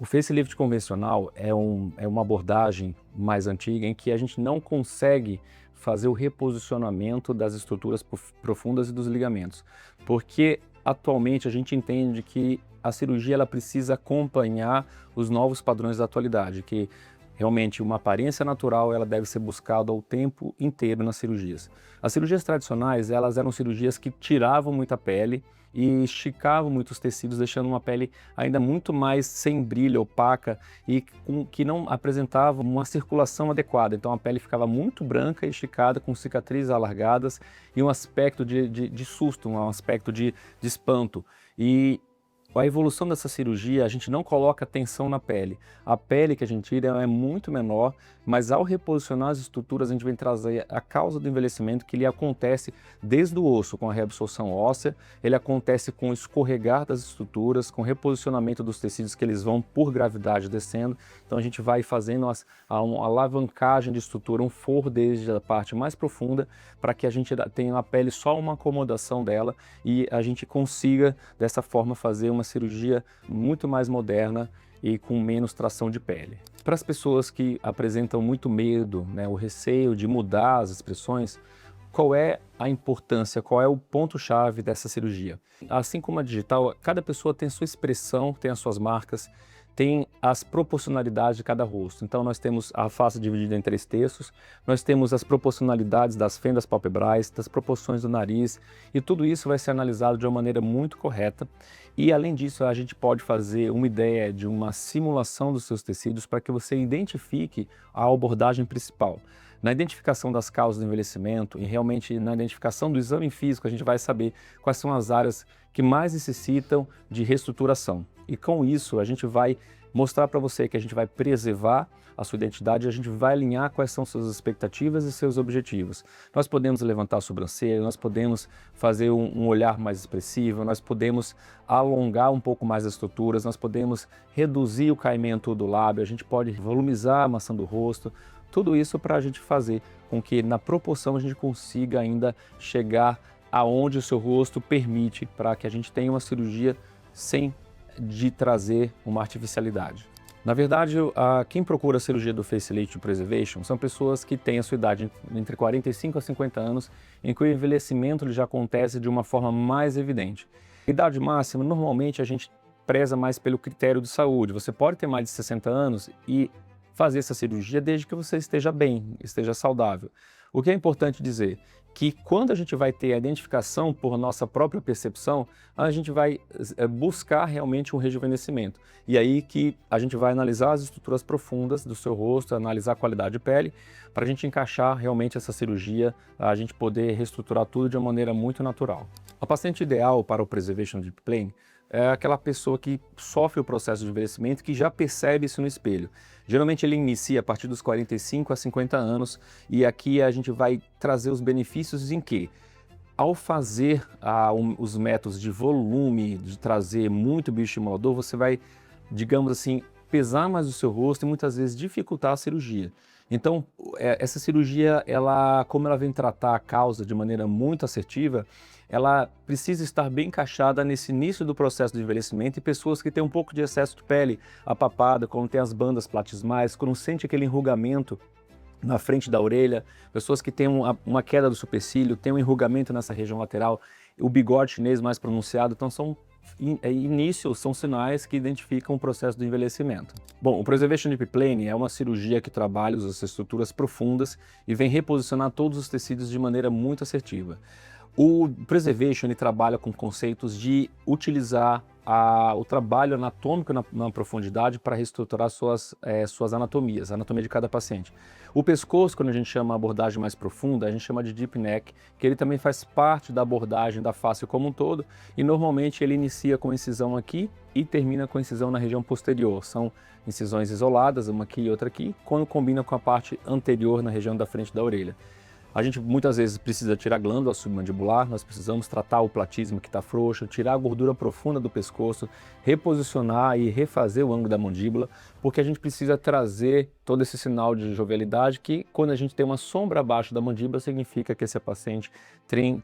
O facelift convencional é uma abordagem mais antiga em que a gente não consegue fazer o reposicionamento das estruturas profundas e dos ligamentos, porque atualmente a gente entende que a cirurgia ela precisa acompanhar os novos padrões da atualidade, que realmente uma aparência natural ela deve ser buscada ao tempo inteiro nas cirurgias. As cirurgias tradicionais elas eram cirurgias que tiravam muita pele e esticavam muitos tecidos, deixando uma pele ainda muito mais sem brilho, opaca e que não apresentava uma circulação adequada. Então a pele ficava muito branca e esticada, com cicatrizes alargadas e um aspecto de susto, um aspecto de espanto. E a evolução dessa cirurgia, a gente não coloca tensão na pele. A pele que a gente tira é muito menor, mas ao reposicionar as estruturas, a gente vem trazer a causa do envelhecimento que ele acontece desde o osso, com a reabsorção óssea, ele acontece com o escorregar das estruturas, com o reposicionamento dos tecidos que eles vão por gravidade descendo. Então a gente vai fazendo uma alavancagem de estrutura, um forro desde a parte mais profunda, para que a gente tenha a pele só uma acomodação dela e a gente consiga, dessa forma, fazer uma cirurgia muito mais moderna e com menos tração de pele. Para as pessoas que apresentam muito medo, né, o receio de mudar as expressões, qual é a importância, qual é o ponto-chave dessa cirurgia? Assim como a digital, cada pessoa tem sua expressão, tem as suas marcas, tem as proporcionalidades de cada rosto. Então nós temos a face dividida em 3 terços, nós temos as proporcionalidades das fendas palpebrais, das proporções do nariz, e tudo isso vai ser analisado de uma maneira muito correta. E além disso, a gente pode fazer uma ideia de uma simulação dos seus tecidos para que você identifique a abordagem principal. Na identificação das causas do envelhecimento e realmente na identificação do exame físico, a gente vai saber quais são as áreas que mais necessitam de reestruturação. E com isso, a gente vai mostrar para você que a gente vai preservar a sua identidade e a gente vai alinhar quais são suas expectativas e seus objetivos. Nós podemos levantar a sobrancelha, nós podemos fazer um olhar mais expressivo, nós podemos alongar um pouco mais as estruturas, nós podemos reduzir o caimento do lábio, a gente pode volumizar a maçã do rosto, tudo isso para a gente fazer com que na proporção a gente consiga ainda chegar aonde o seu rosto permite, para que a gente tenha uma cirurgia sem de trazer uma artificialidade. Na verdade, quem procura a cirurgia do Facelift Preservation são pessoas que têm a sua idade entre 45 a 50 anos, em que o envelhecimento ele já acontece de uma forma mais evidente. Idade máxima, normalmente a gente preza mais pelo critério de saúde. Você pode ter mais de 60 anos e fazer essa cirurgia desde que você esteja bem, esteja saudável. O que é importante dizer? Que quando a gente vai ter a identificação por nossa própria percepção, a gente vai buscar realmente um rejuvenescimento. E aí que a gente vai analisar as estruturas profundas do seu rosto, analisar a qualidade de pele, para a gente encaixar realmente essa cirurgia, a gente poder reestruturar tudo de uma maneira muito natural. A paciente ideal para o Preservation Deep Plane é aquela pessoa que sofre o processo de envelhecimento, que já percebe isso no espelho. Geralmente ele inicia a partir dos 45 a 50 anos e aqui a gente vai trazer os benefícios em que, ao fazer os métodos de volume, de trazer muito bioestimulador, você vai, digamos assim, pesar mais o seu rosto e muitas vezes dificultar a cirurgia. Então, essa cirurgia, como ela vem tratar a causa de maneira muito assertiva, ela precisa estar bem encaixada nesse início do processo de envelhecimento e pessoas que têm um pouco de excesso de pele, a papada, quando tem as bandas platismais, quando sente aquele enrugamento na frente da orelha, pessoas que têm uma queda do supercílio, tem um enrugamento nessa região lateral, o bigode chinês mais pronunciado, então são sinais que identificam o processo do envelhecimento. Bom, o Preservation Deep Plane é uma cirurgia que trabalha as estruturas profundas e vem reposicionar todos os tecidos de maneira muito assertiva. O Preservation ele trabalha com conceitos de utilizar o trabalho anatômico na profundidade para reestruturar suas anatomias, a anatomia de cada paciente. O pescoço, quando a gente chama a abordagem mais profunda, a gente chama de Deep Neck, que ele também faz parte da abordagem da face como um todo, e normalmente ele inicia com incisão aqui e termina com incisão na região posterior. São incisões isoladas, uma aqui e outra aqui, quando combina com a parte anterior na região da frente da orelha. A gente muitas vezes precisa tirar a glândula submandibular, nós precisamos tratar o platismo que está frouxo, tirar a gordura profunda do pescoço, reposicionar e refazer o ângulo da mandíbula, porque a gente precisa trazer todo esse sinal de jovialidade que, quando a gente tem uma sombra abaixo da mandíbula, significa que esse paciente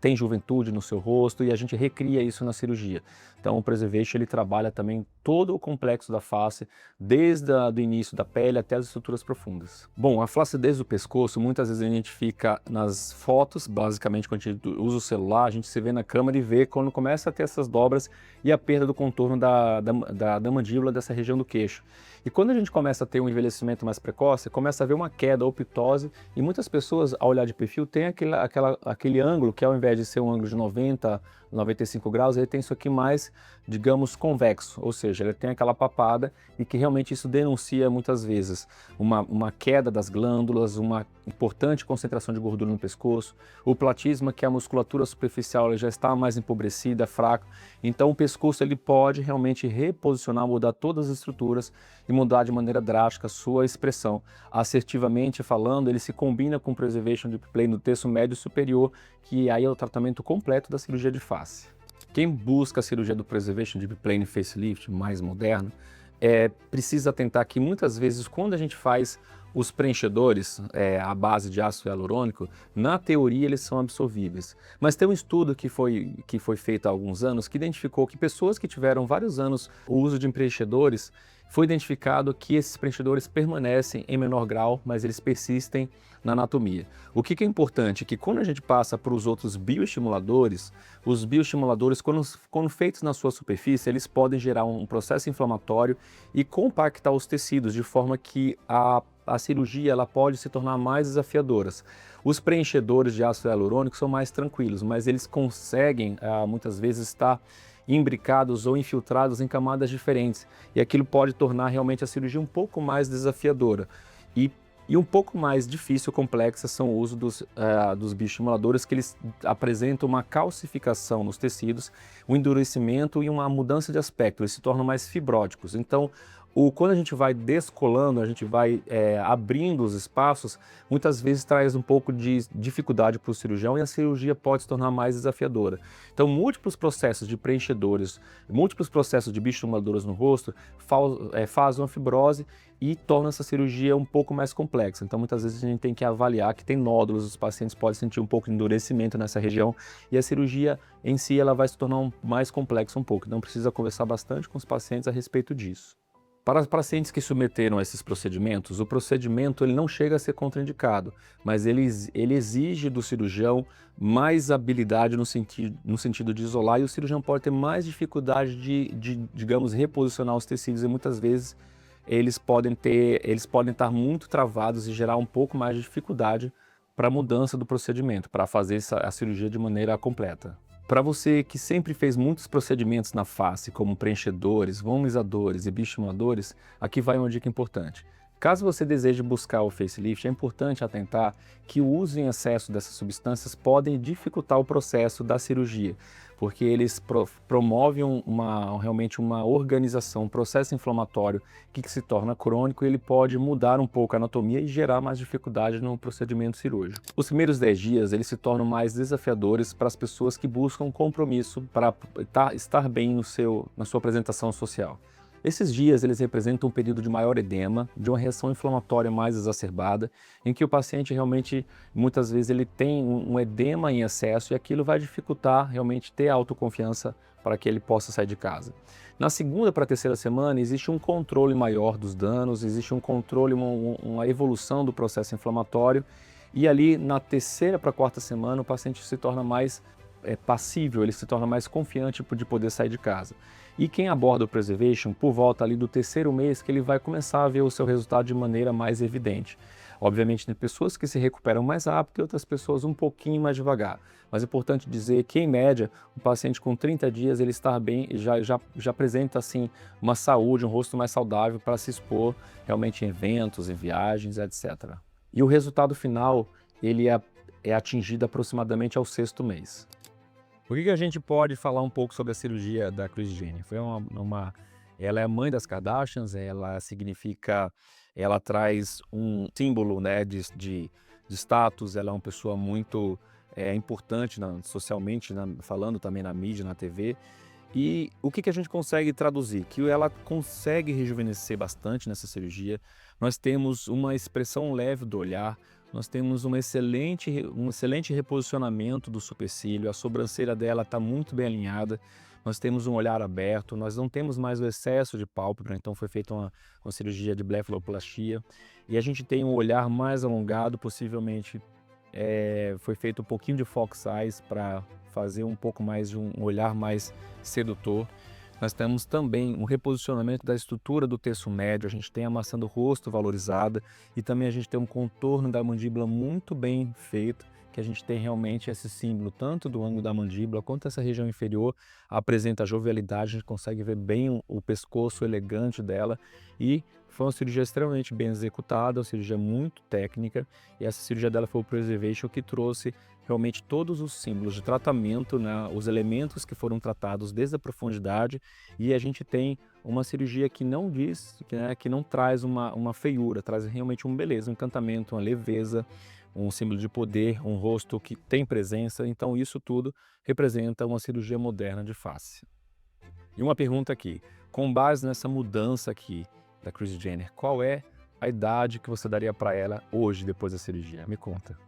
tem juventude no seu rosto, e a gente recria isso na cirurgia. Então o Preservation ele trabalha também todo o complexo da face, desde o início da pele até as estruturas profundas. Bom, a flacidez do pescoço, muitas vezes a gente fica nas fotos, basicamente quando a gente usa o celular, a gente se vê na câmera e vê quando começa a ter essas dobras e a perda do contorno da mandíbula, dessa região do queixo. E quando a gente começa a ter um envelhecimento mais precoce, começa a ver uma queda ou ptose, e muitas pessoas, ao olhar de perfil, tem aquele ângulo que, ao invés de ser um ângulo de 90, 95 graus, ele tem isso aqui mais, digamos, convexo, ou seja, ele tem aquela papada, e que realmente isso denuncia muitas vezes uma queda das glândulas, uma importante concentração de gordura no pescoço, o platisma, que é a musculatura superficial, já está mais empobrecida, fraca. Então o pescoço ele pode realmente reposicionar, mudar todas as estruturas e mudar de maneira drástica a sua expressão. Assertivamente falando, ele se combina com o Preservation Deep Plane no terço médio superior, que aí é o tratamento completo da cirurgia de face. Quem busca a cirurgia do Preservation Deep Plane Facelift mais moderno, precisa atentar que muitas vezes quando a gente faz os preenchedores à base de ácido hialurônico, na teoria eles são absorvíveis. Mas tem um estudo que foi feito há alguns anos que identificou que pessoas que tiveram vários anos o uso de preenchedores, foi identificado que esses preenchedores permanecem em menor grau, mas eles persistem na anatomia. O que é importante é que quando a gente passa para os outros bioestimuladores, os bioestimuladores, quando feitos na sua superfície, eles podem gerar um processo inflamatório e compactar os tecidos, de forma que a cirurgia ela pode se tornar mais desafiadora. Os preenchedores de ácido hialurônico são mais tranquilos, mas eles conseguem muitas vezes estar imbricados ou infiltrados em camadas diferentes, e aquilo pode tornar realmente a cirurgia um pouco mais desafiadora. E um pouco mais difícil, complexa, são o uso dos bioestimuladores, que eles apresentam uma calcificação nos tecidos, um endurecimento e uma mudança de aspecto, eles se tornam mais fibróticos. Então, quando a gente vai descolando, a gente vai abrindo os espaços, muitas vezes traz um pouco de dificuldade para o cirurgião, e a cirurgia pode se tornar mais desafiadora. Então, múltiplos processos de preenchedores, múltiplos processos de bioestimuladores no rosto fazem uma fibrose e torna essa cirurgia um pouco mais complexa. Então, muitas vezes a gente tem que avaliar que tem nódulos, os pacientes podem sentir um pouco de endurecimento nessa região, e a cirurgia em si ela vai se tornar mais complexa um pouco. Então, precisa conversar bastante com os pacientes a respeito disso. Para os pacientes que submeteram a esses procedimentos, o procedimento ele não chega a ser contraindicado, mas ele exige do cirurgião mais habilidade no sentido de isolar, e o cirurgião pode ter mais dificuldade digamos, reposicionar os tecidos, e muitas vezes eles podem estar muito travados e gerar um pouco mais de dificuldade para a mudança do procedimento, para fazer a cirurgia de maneira completa. Para você que sempre fez muitos procedimentos na face, como preenchedores, volumizadores e bioestimuladores, aqui vai uma dica importante. Caso você deseje buscar o facelift, é importante atentar que o uso em excesso dessas substâncias podem dificultar o processo da cirurgia, porque eles promovem realmente uma organização, um processo inflamatório que se torna crônico, e ele pode mudar um pouco a anatomia e gerar mais dificuldade no procedimento cirúrgico. Os primeiros 10 dias eles se tornam mais desafiadores para as pessoas que buscam compromisso para estar bem na sua apresentação social. Esses dias eles representam um período de maior edema, de uma reação inflamatória mais exacerbada, em que o paciente realmente, muitas vezes, ele tem um edema em excesso, e aquilo vai dificultar realmente ter autoconfiança para que ele possa sair de casa. Na segunda para a terceira semana existe um controle maior dos danos, existe um controle, uma evolução do processo inflamatório, e ali na terceira para a quarta semana o paciente se torna mais passível, ele se torna mais confiante de poder sair de casa. E quem aborda o Preservation, por volta ali do terceiro mês, que ele vai começar a ver o seu resultado de maneira mais evidente. Obviamente tem pessoas que se recuperam mais rápido e outras pessoas um pouquinho mais devagar. Mas é importante dizer que, em média, o paciente com 30 dias ele está bem, já apresenta assim uma saúde, um rosto mais saudável para se expor realmente em eventos, em viagens, etc. E o resultado final ele é atingido aproximadamente ao sexto mês. Por que a gente pode falar um pouco sobre a cirurgia da Kris Jenner? Ela é a mãe das Kardashians, ela traz um símbolo, né, de status, ela é uma pessoa muito importante socialmente, falando também na mídia, na TV. E o que a gente consegue traduzir? Que ela consegue rejuvenescer bastante nessa cirurgia. Nós temos uma expressão leve do olhar, nós temos um excelente reposicionamento do supercílio, a sobrancelha dela está muito bem alinhada, nós temos um olhar aberto, nós não temos mais o excesso de pálpebra, então foi feita uma cirurgia de blefaroplastia, e a gente tem um olhar mais alongado, possivelmente foi feito um pouquinho de fox eyes para fazer um pouco mais de um olhar mais sedutor. Nós temos também um reposicionamento da estrutura do terço médio, a gente tem a maçã do rosto valorizada e também a gente tem um contorno da mandíbula muito bem feito, que a gente tem realmente esse símbolo tanto do ângulo da mandíbula quanto essa região inferior, apresenta a jovialidade, a gente consegue ver bem o pescoço elegante dela e foi uma cirurgia extremamente bem executada, uma cirurgia muito técnica e essa cirurgia dela foi o Preservation que trouxe realmente todos os símbolos de tratamento, né, os elementos que foram tratados desde a profundidade e a gente tem uma cirurgia que não diz, que não traz uma feiura, traz realmente uma beleza, um encantamento, uma leveza, um símbolo de poder, um rosto que tem presença, então isso tudo representa uma cirurgia moderna de face. E uma pergunta aqui, com base nessa mudança aqui da Kris Jenner, qual é a idade que você daria para ela hoje, depois da cirurgia? Me conta.